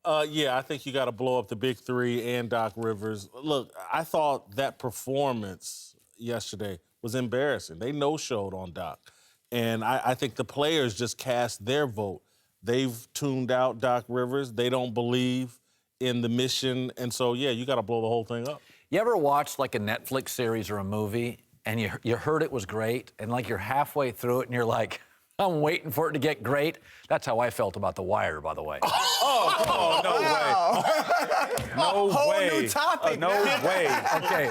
Yeah, I think you got to blow up the big three and Doc Rivers. Look, I thought that performance yesterday was embarrassing. They no-showed on Doc. And I think the players just cast their vote. They've tuned out Doc Rivers. They don't believe in the mission. And so, yeah, you got to blow the whole thing up. You ever watch like a Netflix series or a movie and you heard it was great and like you're halfway through it and you're like, I'm waiting for it to get great? That's how I felt about The Wire, by the way. Oh, no way. No way. Whole new topic. No way. Okay.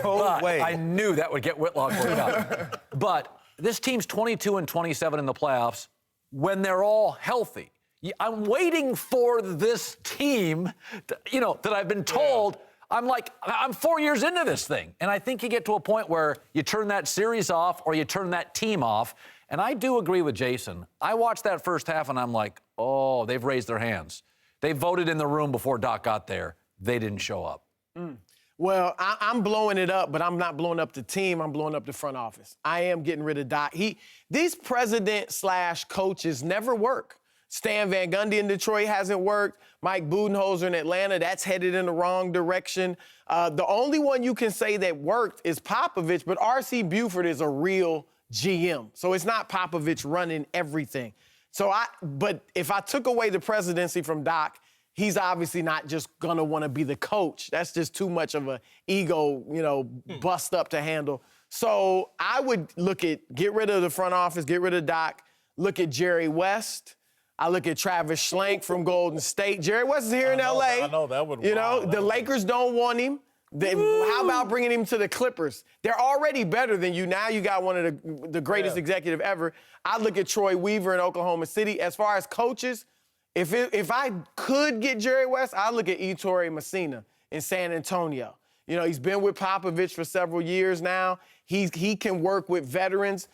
No way. I knew that would get Whitlock worked out. But this team's 22-27 in the playoffs when they're all healthy. I'm waiting for this team, that I've been told. I'm 4 years into this thing. And I think you get to a point where you turn that series off or you turn that team off. And I do agree with Jason. I watched that first half and I'm like, oh, they've raised their hands. They voted in the room before Doc got there. They didn't show up. Well, I'm blowing it up, but I'm not blowing up the team. I'm blowing up the front office. I am getting rid of Doc. These president/coaches never work. Stan Van Gundy in Detroit hasn't worked. Mike Budenholzer in Atlanta, that's headed in the wrong direction. The only one you can say that worked is Popovich, but R.C. Buford is a real GM. So it's not Popovich running everything. But if I took away the presidency from Doc, he's obviously not just going to want to be the coach. That's just too much of an ego, bust up to handle. So I would get rid of the front office, get rid of Doc, look at Jerry West. I look at Travis Schlenk from Golden State. Jerry West is here in L.A. I know, that would. The Lakers don't want him. How about bringing him to the Clippers? They're already better than you. Now you got one of the greatest executive ever. I look at Troy Weaver in Oklahoma City. As far as coaches, if I could get Jerry West, I'd look at Ettore Messina in San Antonio. He's been with Popovich for several years now. He can work with veterans.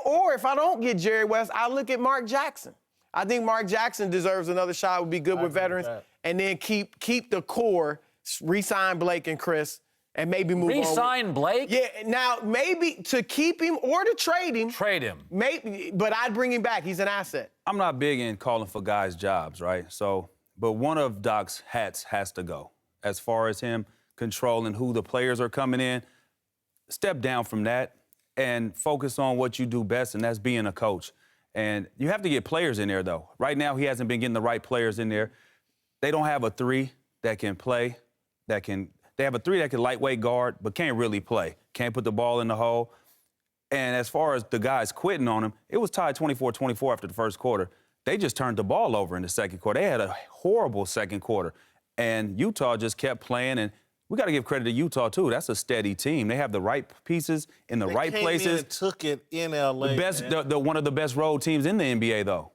Or if I don't get Jerry West, I look at Mark Jackson. I think Mark Jackson deserves another shot, would be good with veterans. And then keep the core, re-sign Blake and Chris, and maybe move on. Re-sign Blake? Yeah, now maybe to keep him or to trade him. Trade him. Maybe, but I'd bring him back. He's an asset. I'm not big in calling for guys' jobs, right? But one of Doc's hats has to go. As far as him controlling who the players are coming in, step down from that and focus on what you do best, and that's being a coach. And you have to get players in there, though. Right now, he hasn't been getting the right players in there. They don't have a three that can play, they have a three that can lightweight guard, but can't really play. Can't put the ball in the hole. And as far as the guys quitting on him, it was tied 24-24 after the first quarter. They just turned the ball over in the second quarter. They had a horrible second quarter. And Utah just kept playing, and we got to give credit to Utah, too. That's a steady team. They have the right pieces in the right places. They came in and took it in L.A., one of the best road teams in the NBA, though,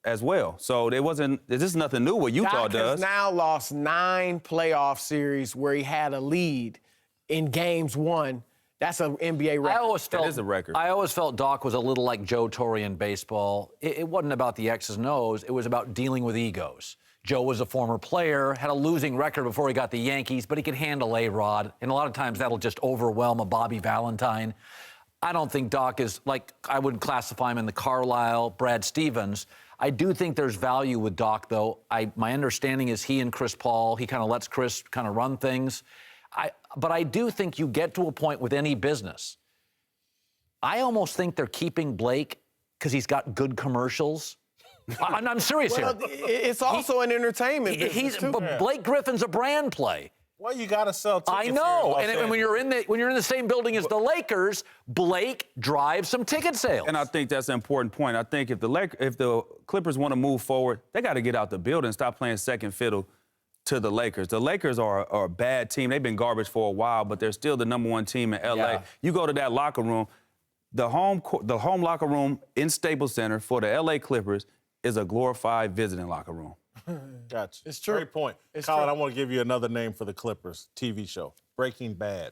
as well. So this is nothing new what Utah Doc does. has now lost 9 playoff series where he had a lead in games won. That's an NBA record. That is a record. I always felt Doc was a little like Joe Torre in baseball. It wasn't about the X's and O's. It was about dealing with egos. Joe was a former player, had a losing record before he got the Yankees, but he could handle A-Rod. And a lot of times that'll just overwhelm a Bobby Valentine. I don't think Doc is, I wouldn't classify him in the Carlisle, Brad Stevens. I do think there's value with Doc, though. My understanding is he and Chris Paul, he kind of lets Chris kind of run things. But I do think you get to a point with any business. I almost think they're keeping Blake because he's got good commercials. I'm serious here. It's also an entertainment business, too. But Blake Griffin's a brand play. Well, you got to sell tickets. I know, and when you're in the same building as the Lakers, Blake drives some ticket sales. And I think that's an important point. I think if the Clippers want to move forward, they got to get out the building and stop playing second fiddle to the Lakers. The Lakers are a bad team. They've been garbage for a while, but they're still the #1 team in LA. Yeah. You go to that locker room, the home locker room in Staples Center for the LA Clippers is a glorified visiting locker room. Gotcha. It's true. Great point. Colin, I want to give you another name for the Clippers TV show, Breaking Bad.